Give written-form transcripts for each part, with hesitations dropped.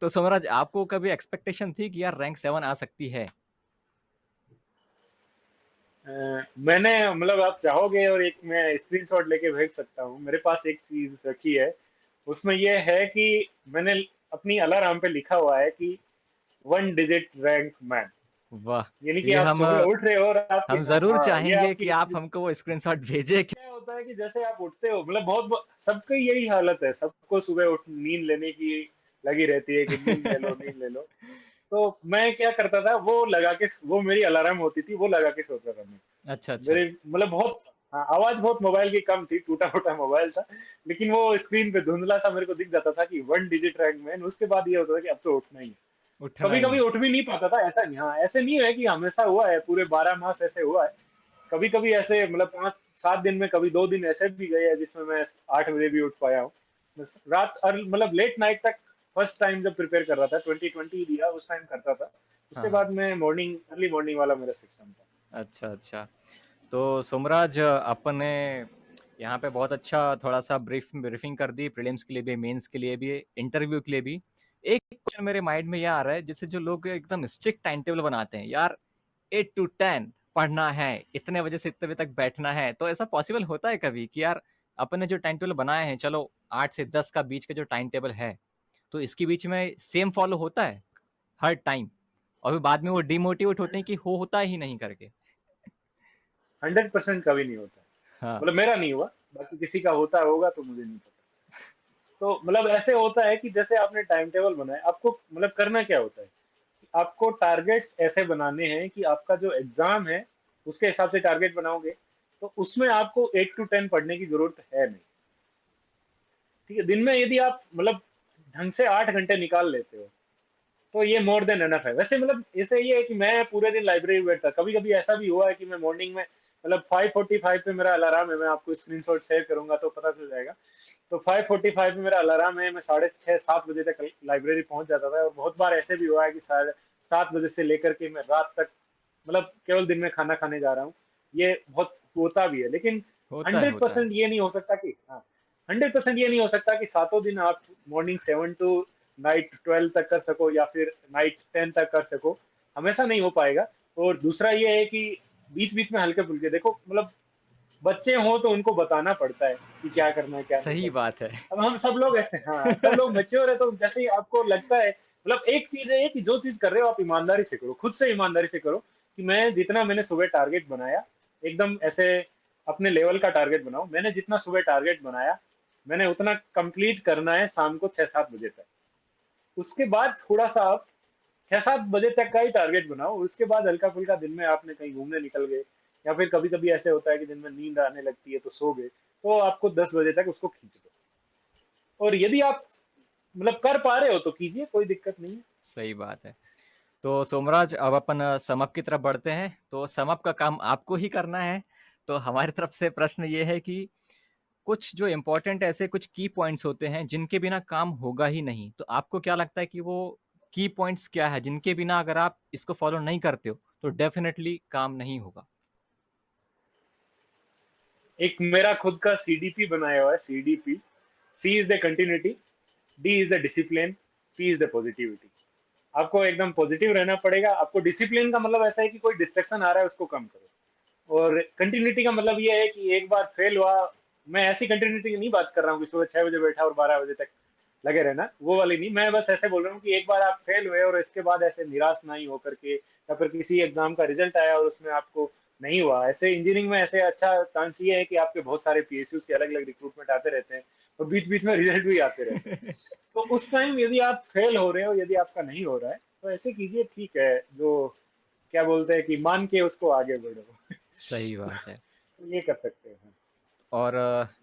तो सोमराज, आपको कभी एक्सपेक्टेशन थी कि यार रैंक 7 आ सकती है? मैंने मतलब आप चाहोगे और एक मैं स्क्रीनशॉट लेके भेज सकता हूँ, मेरे पास एक चीज रखी है। उसमें ये है कि मैंने अपनी अलार्म पे लिखा हुआ है कि 1 डिजिट रैंक मैन। वाह! यानी तो कि ये आप सुबह उठ रहे हो और आपकी, हम हाँ ज़रूर हाँ, ये चाहेंगे कि आप आपकी हमको वो स्क्रीनशॉट भेजें कि क्या होता है कि जैसे आप उठते हो, मतलब बहुत सबकी यही हालत है, सबको सुबह उठ नींद लेने की लगी रहती है कि नींद ले लो नींद ले लो। तो मैं क्या करता था, वो लगा के, वो मेरी अलार्म होती थी, वो लगा के सोता था मैं। अच्छा, अच्छा। मेरे मतलब बहुत, हाँ, आवाज बहुत मोबाइल की कम थी, टूटा फूटा मोबाइल था, लेकिन वो स्क्रीन पे धुंधला सा मेरे को दिख जाता था कि 1 डिजिट रैंक मैन। उसके बाद ये होता था कि अब तो उठना ही है। उठना कभी ही कभी है। उठ भी नहीं पाता था, ऐसा नहीं, हाँ ऐसे नहीं है कि हमेशा हुआ है, पूरे 12 मास ऐसे हुआ है। कभी कभी ऐसे मतलब 5-7 दिन में कभी 2 दिन ऐसे भी गए हैं जिसमें मैं 8 बजे भी उठ पाया हूँ। बस रात मतलब लेट नाइट तक। फर्स्ट टाइम जब प्रिपेयर कर रहा था 2020 दिया, उस टाइम करता था। हाँ, उसके हाँ। बाद मैं मॉर्निंग, अर्ली मॉर्निंग वाला मेरा सिस्टम था। अच्छा, अच्छा। तो सोमराज, आपने यहाँ पे बहुत अच्छा थोड़ा-सा ब्रीफिंग कर दी, प्रीलिम्स के लिए भी, मेंस के लिए भी, इंटरव्यू के लिए भी। एक क्वेश्चन मेरे माइंड में ये आ रहा है, जैसे जो लोग एकदम स्ट्रिक्ट टाइम टेबल बनाते हैं, यार 8 टू 10 पढ़ना है, इतने बजे से इतने बजे तक बैठना है, तो ऐसा पॉसिबल होता है कभी कि यार अपन ने जो टाइम टेबल बनाए हैं, चलो 8 से 10 का बीच का जो टाइम टेबल है, तो इसके बीच में सेम फॉलो होता है हर टाइम, और फिर बाद में वो डिमोटिवेट होते हैं कि होता ही नहीं करके? 100% कभी नहीं होता। हाँ। मतलब मेरा नहीं हुआ, बाकी किसी का होता होगा तो मुझे नहीं पता। तो मतलब ऐसे होता है कि जैसे आपने टाइम टेबल बनाया, आपको मतलब करना क्या होता है कि आपको टारगेट्स ऐसे बनाने हैं कि आपका जो एग्जाम है उसके हिसाब से टारगेट बनाओगे। तो उसमें आपको 8 to 10 पढ़ने की जरूरत है नहीं। ठीक है, दिन में यदि आप मतलब ढंग से 8 घंटे निकाल लेते हो तो ये मोर देन एनफ है। वैसे मतलब इसे ये है कि मैं पूरे दिन लाइब्रेरी में बैठता, कभी कभी ऐसा भी हुआ है कि मैं मॉर्निंग में मतलब 5:45 पे मेरा अलार्म है, मैं आपको स्क्रीनशॉट शेयर करूंगा तो पता चल जाएगा। तो 5:45 पे मेरा अलार्म है, मैं 6:30-7 बजे तक लाइब्रेरी पहुंच जाता था। और बहुत बार ऐसे भी हुआ है कि 7 बजे से लेकर के मैं रात तक, मतलब केवल दिन में खाना खाने जा रहा हूँ। ये बहुत होता भी है, लेकिन होता है, हंड्रेड होता है। परसेंट ये नहीं हो सकता कि, हाँ, 100% ये नहीं हो सकता कि सातों दिन आप मॉर्निंग 7 टू नाइट 12 तक कर सको या फिर नाइट 10 तक कर सको। हमेशा नहीं हो पाएगा। और दूसरा ये है कि बीच बीच में हल्के फुल्के देखो, मतलब बच्चे हों तो उनको बताना पड़ता है कि क्या करना है क्या नहीं सही करना है। बात है। अब हम सब लोग ऐसे, हाँ सब लोग मैच्योर है, तो जैसे ही आपको लगता है, मतलब एक चीज है कि जो चीज कर रहे हो आप ईमानदारी से करो, खुद से ईमानदारी से करो कि मैं जितना मैंने सुबह टारगेट बनाया, एकदम ऐसे अपने लेवल का टारगेट बनाओ। मैंने जितना सुबह टारगेट बनाया, मैंने उतना कंप्लीट करना है शाम को 6-7 बजे तक। उसके बाद थोड़ा सा आप 6-7 बजे तक का ही टारगेट बनाओ। उसके बाद हल्का फुल्का दिन में आपने कहीं घूमने निकल गए, या फिर कभी कभी ऐसे होता है कि दिन में नींद आने लगती है तो सो गए, तो आपको 10 बजे तक उसको खींच दो। और यदि आप मतलब कर पा रहे हो तो कीजिए, कोई दिक्कत नहीं है। सही बात है। तो सोमराज, अब अपन सम अप की तरफ बढ़ते हैं। तो सम अप का काम आपको ही करना है। तो हमारी तरफ से प्रश्न ये है कि कुछ जो इम्पोर्टेंट ऐसे कुछ की पॉइंट्स होते हैं जिनके बिना काम होगा ही नहीं, तो आपको क्या लगता है कि वो की पॉइंट्स क्या है जिनके बिना अगर आप इसको फॉलो नहीं करते हो तो डेफिनेटली काम नहीं होगा? एक मेरा खुद का सीडीपी बनाया हुआ है, CDP. C is the continuity, D is the discipline, P is the positivity. आपको एकदम पॉजिटिव रहना पड़ेगा। आपको डिसिप्लिन का मतलब ऐसा है कि कोई डिस्ट्रक्शन आ रहा है उसको कम करो। और कंटिन्यूटी का मतलब ये है कि एक बार फेल हुआ, मैं ऐसी कंटिन्यूटी की नहीं बात कर रहा हूँ कि सुबह 6 बजे बैठा और 12 बजे तक लगे रहना, वो वाली नहीं। मैं बस ऐसे बोल रहा हूँ कि एक बार आप फेल हुए और इसके बाद ऐसे निराश नहीं होकर के, या फिर किसी एग्जाम का रिजल्ट आया और उसमें आपको नहीं हुआ। ऐसे इंजीनियरिंग में ऐसे अच्छा चांस ये है कि आपके बहुत सारे पीएसयू के अलग अलग रिक्रूटमेंट आते रहते हैं, और बीच बीच में रिजल्ट भी आते रहते हैं। तो उस टाइम यदि आप फेल हो रहे हो, यदि आपका नहीं हो रहा है, तो ऐसे कीजिए, ठीक है, जो क्या बोलते हैं कि मान के उसको आगे बढ़ो। सही बात है। तो ये कर सकते हैं। और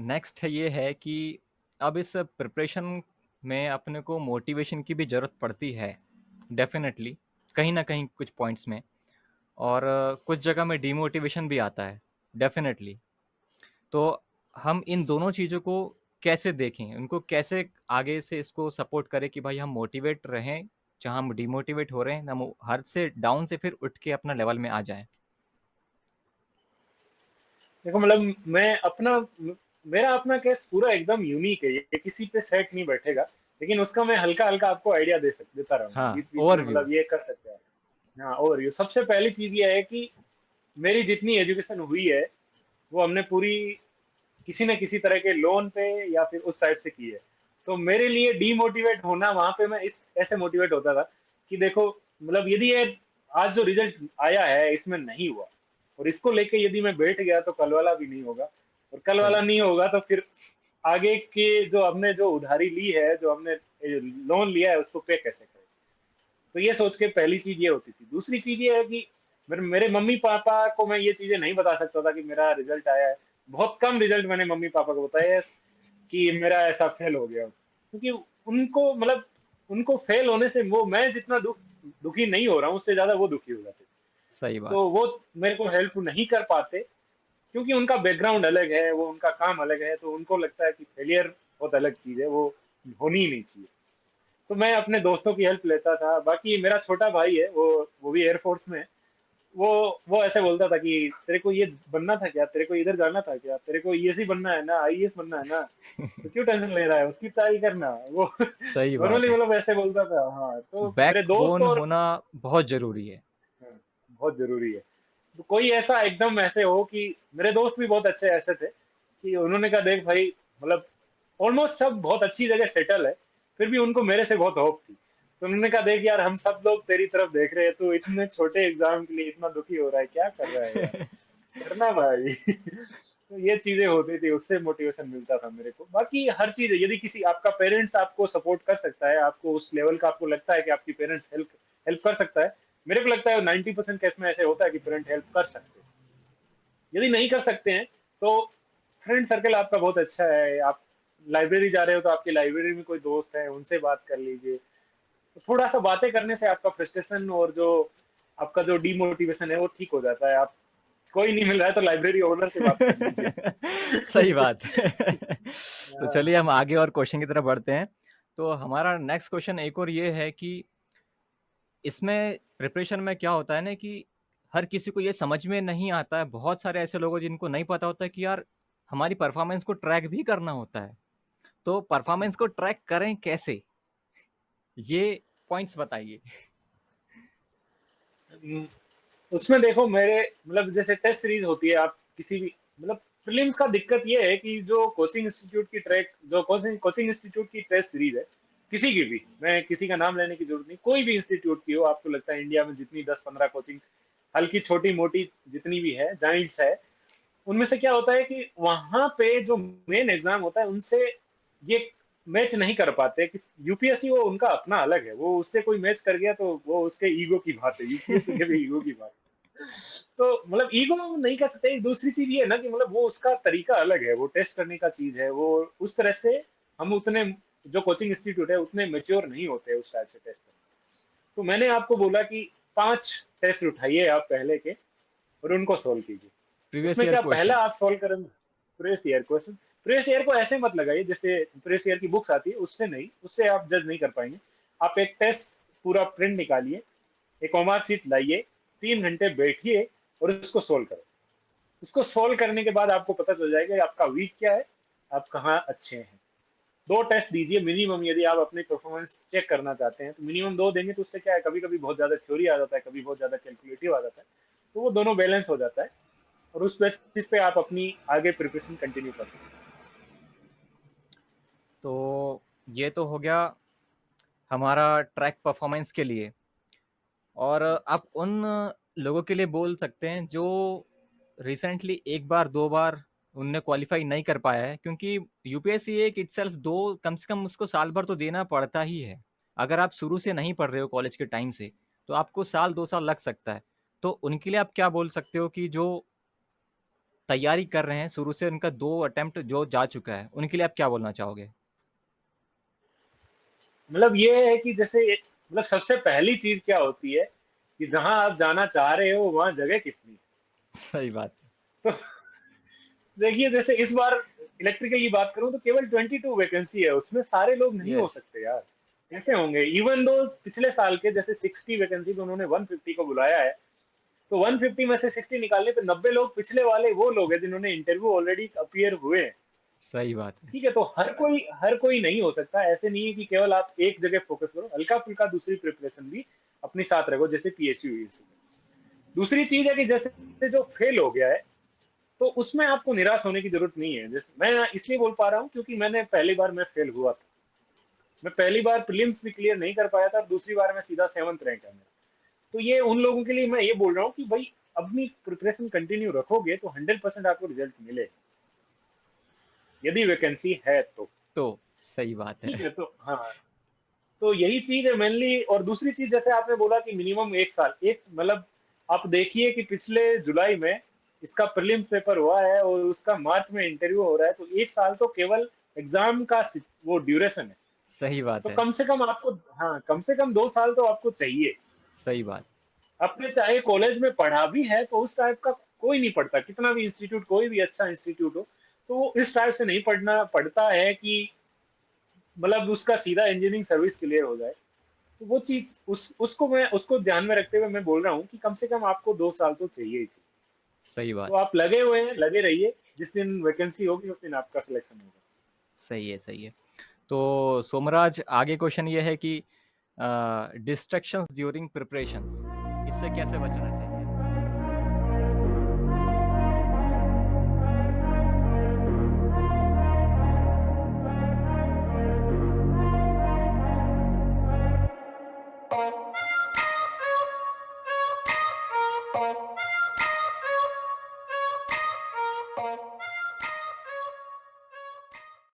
नेक्स्ट ये है कि अब इस प्रिपरेशन में अपने को मोटिवेशन की भी ज़रूरत पड़ती है, डेफिनेटली, कहीं ना कहीं कुछ पॉइंट्स में। और कुछ जगह में डीमोटिवेशन भी आता है, डेफिनेटली। तो हम इन दोनों चीज़ों को कैसे देखें, उनको कैसे आगे से इसको सपोर्ट करें कि भाई हम मोटिवेट रहें, जहाँ हम डिमोटिवेट हो रहे हैं हम हर से डाउन से फिर उठ के अपना लेवल में आ जाएं? देखो मतलब मैं अपना, मेरा अपना केस पूरा एकदम यूनिक है, ये किसी पे सेट नहीं बैठेगा। लेकिन उसका मैं हल्का-हल्का आपको आइडिया देता रहूँगा, हाँ, बीच-बीच में ओवरव्यू। मतलब ये कर सकते हैं। हाँ, ओवरव्यू सबसे पहली चीज़ ये है कि मेरी जितनी एजुकेशन हुई है, वो हमने पूरी किसी न किसी तरह के लोन पे या फिर उस टाइप से की है। तो मेरे लिए डीमोटिवेट होना वहाँ पे मैं इस ऐसे मोटिवेट होता था कि देखो मतलब यदि ये आज जो रिज़ल्ट आया है इसमें नहीं हुआ और इसको लेके यदि मैं बैठ गया तो कल वाला भी नहीं होगा और कल वाला सही। नहीं होगा तो फिर आगे के जो हमने जो उधारी ली है, जो हमने लोन लिया है उसको पे कैसे करें? तो ये सोच के पहली चीज़ ये होती थी। दूसरी चीज़ ये है कि मेरे मेरे मम्मी-पापा को मैं ये चीज़ें नहीं बता सकता था कि मेरा रिज़ल्ट आया है। बहुत कम रिज़ल्ट मैंने मम्मी-पापा को बताया है कि मेरा ऐसा फेल हो गया। क्योंकि उनको मतलब उनको फेल होने से वो मैं जितना दुखी नहीं हो रहा हूँ, उससे ज़्यादा वो दुखी हो जाते। सही बात। तो वो मेरे को हेल्प नहीं कर पाते क्योंकि उनका बैकग्राउंड अलग है, वो उनका काम अलग है, तो उनको लगता है कि फेलियर बहुत अलग चीज़ है, वो होनी ही नहीं चाहिए। तो मैं अपने दोस्तों की हेल्प लेता था। बाकी मेरा छोटा भाई है, वो भी एयर फोर्स में है। वो वो ऐसे बोलता था कि तेरे को ये बनना था क्या? तेरे को इधर जाना था क्या? तेरे को ईएसई बनना है ना, आईएएस बनना है ना, तो क्यों टेंशन ले रहा है? उसकी तैयारी करना। वो सही बात नॉर्मली है। मतलब ऐसे बोलता था। हाँ, तो मेरे दोस्त बैकबोन और होना बहुत ज़रूरी है। हाँ, बहुत ज़रूरी है। तो कोई ऐसा एकदम ऐसे हो कि मेरे दोस्त भी बहुत अच्छे ऐसे थे कि उन्होंने कहा देख भाई मतलब ऑलमोस्ट सब बहुत अच्छी जगह सेटल है, फिर भी उनको मेरे से बहुत होप थी। तो उन्होंने कहा देख यार हम सब लोग तेरी तरफ देख रहे हैं, तू इतने छोटे एग्ज़ाम के लिए इतना दुखी हो रहा है, क्या कर रहा है यार? करना भाई। तो ये चीज़ें होती थी, उससे मोटिवेशन मिलता था मेरे को। बाकी हर चीज़ यदि किसी आपका पेरेंट्स आपको सपोर्ट कर सकता है, आपको उस लेवल का आपको लगता है कि आपकी पेरेंट्स हेल्प हेल्प कर सकता है, मेरे को लगता है 90% केस में ऐसे होता है कि पेरेंट हेल्प कर सकते हैं। यदि नहीं कर सकते हैं, तो फ्रेंड सर्कल आपका बहुत अच्छा है। आप लाइब्रेरी जा रहे हो तो आपकी लाइब्रेरी में कोई दोस्त है, उनसे बात कर लीजिए। तो थोड़ा-सा बातें करने से आपका फ्रस्ट्रेशन और जो आपका जो डीमोटिवेशन है, वो ठीक हो जाता है। आप कोई नहीं मिल रहा है तो लाइब्रेरी ओनर से बात कर लीजिए। सही बात है। तो हाँ, चलिए हम आगे और क्वेश्चन की तरफ बढ़ते हैं। तो हमारा नेक्स्ट क्वेश्चन एक और ये है कि इसमें प्रिपरेशन में क्या होता है ना कि हर किसी को ये समझ में नहीं आता है। बहुत सारे ऐसे लोग हैं जिनको नहीं पता होता है कि यार हमारी परफॉर्मेंस को ट्रैक भी करना होता है। तो परफॉर्मेंस को ट्रैक करें कैसे? ये पॉइंट्स बताइए। उम, उसमें देखो मेरे मतलब जैसे टेस्ट सीरीज़ होती है, आप किसी भी मतलब प्रीलिम्स का दिक्कत ये है कि जो कोचिंग कोचिंग इंस्टीट्यूट की टेस्ट सीरीज़ है, किसी की भी, मैं किसी का नाम लेने की ज़रूरत नहीं, कोई भी इंस्टीट्यूट की हो, आपको लगता है इंडिया में जितनी 10-15 कोचिंग हल्की छोटी-मोटी जितनी भी है, जाइंट्स है, उनमें से क्या होता है कि वहाँ पे जो मेन एग्ज़ाम होता है, उनसे ये मैच नहीं कर पाते कि यूपीएससी वो उनका अपना अलग है, वो उससे कोई मैच कर गया तो वो उसके ईगो की बात है, यूपीएससी के भी ईगो की बात है। तो मतलब ईगो नहीं कह सकते, दूसरी चीज़ ये है ना कि मतलब वो उसका तरीका अलग है, वो टेस्ट करने का चीज़ है, वो उस तरह से हम उतने जो कोचिंग इंस्टीट्यूट है, उतने मैच्योर नहीं होते उस टाइप से टेस्ट करने। तो मैंने आपको बोला कि 5 टेस्ट उठाइए आप पहले के और उनको सोल्व कीजिए। प्रीवियस उसमें ईयर क्या पहला आप क्वेश्चंस। सोल्व करेंगे previous year question. Previous year को ऐसे मत लगाइए जैसे प्रीवियस ईयर की बुक्स आती है उससे नहीं, उससे आप जज नहीं कर पाएंगे। आप एक टेस्ट पूरा प्रिंट निकालिए, एक ओमार शीट लाइए, 3 घंटे बैठिए और उसको सोल्व करो। इसको सोल्व करने के बाद आपको पता चल जाएगा कि आपका वीक क्या है, आप कहाँ अच्छे हैं। 2 टेस्ट दीजिए मिनिमम, यदि आप अपनी परफॉर्मेंस चेक करना चाहते हैं तो मिनिमम 2 देंगे, तो उससे क्या है कभी कभी बहुत ज्यादा थ्योरी आ जाता है, कभी बहुत ज्यादा कैलकुलेटिव आ जाता है, तो वो दोनों बैलेंस हो जाता है और उस बेसिस पे आप अपनी आगे प्रिपरेशन कंटिन्यू कर सकते हैं। तो ये तो हो गया हमारा ट्रैक परफॉर्मेंस के लिए। और आप उन लोगों के लिए बोल सकते हैं जो रिसेंटली एक बार दो बार उनने क्वालिफाई नहीं कर पाया है, क्योंकि यूपीएससी एक इटसेल्फ दो कम से कम उसको साल भर तो देना पड़ता ही है। अगर आप शुरू से नहीं पढ़ रहे हो कॉलेज के टाइम से तो आपको साल 2 साल लग सकता है। तो उनके लिए आप क्या बोल सकते हो कि जो तैयारी कर रहे हैं शुरू से, उनका 2 अटेम्प्ट जो जा चुका है, उनके लिए आप क्या बोलना चाहोगे? मतलब ये है कि जैसे मतलब सबसे पहली चीज क्या होती है कि जहां आप जाना चाह रहे हो वहां जगह कितनी सही बात है। है। तो देखिए जैसे इस बार इलेक्ट्रिकल की बात करूं तो केवल 22 वैकेंसी है, उसमें सारे लोग नहीं हो यस। सकते यार। कैसे होंगे? इवन दो पिछले साल के जैसे 60 वैकेंसी पे उन्होंने 150 को बुलाया है, तो 150 में से 60 निकालने पे 90 लोग पिछले वाले वो लोग हैं जिन्होंने इंटरव्यू ऑलरेडी अपीयर हुए हैं। सही बात है। ठीक है, तो हर कोई नहीं हो सकता। ऐसे नहीं है कि केवल आप एक जगह फ़ोकस करो, हल्का-फुल्का दूसरी प्रिपरेशन भी अपने साथ रखो, जैसे पीएसयू-वीएसयू में। दूसरी चीज़ है कि जैसे जो फेल हो गया है, तो उसमें आपको निराश होने की ज़रूरत नहीं है। जैसे मैं इसलिए बोल पा रहा हूँ क्योंकि मैंने पहली बार मैं फेल हुआ था। मैं पहली बार प्रीलिम्स भी क्लियर नहीं कर पाया था, दूसरी बार में सीधा 7th रैंक आया मेरा। तो ये उन लोगों के लिए मैं ये बोल रहा हूँ कि भाई अपनी प्रिपरेशन कंटिन्यू रखोगे तो 100% आपको रिजल्ट मिलेगा, यदि वैकेंसी है तो। तो सही बात ठीक है। है, तो हाँ, तो यही चीज़ है मेनली। और दूसरी चीज़ जैसे आपने बोला कि मिनिमम 1 साल, एक मतलब आप देखिए कि पिछले जुलाई में इसका प्रीलिम्स पेपर हुआ है और उसका मार्च में इंटरव्यू हो रहा है, तो 1 साल तो केवल एग्ज़ाम का वो ड्यूरेशन है। सही बात तो है। कम से कम आपको, हाँ, कम से कम 2 साल तो आपको चाहिए। सही बात। आपने चाहे कॉलेज में पढ़ा भी है तो उस टाइप का कोई नहीं पढ़ता, कितना भी इंस्टीट्यूट, कोई भी अच्छा इंस्टीट्यूट हो, तो वो इस टाइप से नहीं पढ़ना पड़ता है कि मतलब उसका सीधा इंजीनियरिंग सर्विस क्लियर हो जाए। तो वो चीज़ उसको ध्यान में रखते हुए मैं बोल रहा हूँ कि कम से कम आपको 2 साल तो चाहिए ही चाहिए। सही तो बात। आप लगे हुए हैं, लगे रहिए, जिस दिन वैकेंसी होगी उस दिन आपका सिलेक्शन होगा। सही है, सही है। तो सोमराज, आगे क्वेश्चन ये है कि डिस्ट्रैक्शंस ड्यूरिंग प्रिपरेशंस, इससे कैसे बचना चाहिए?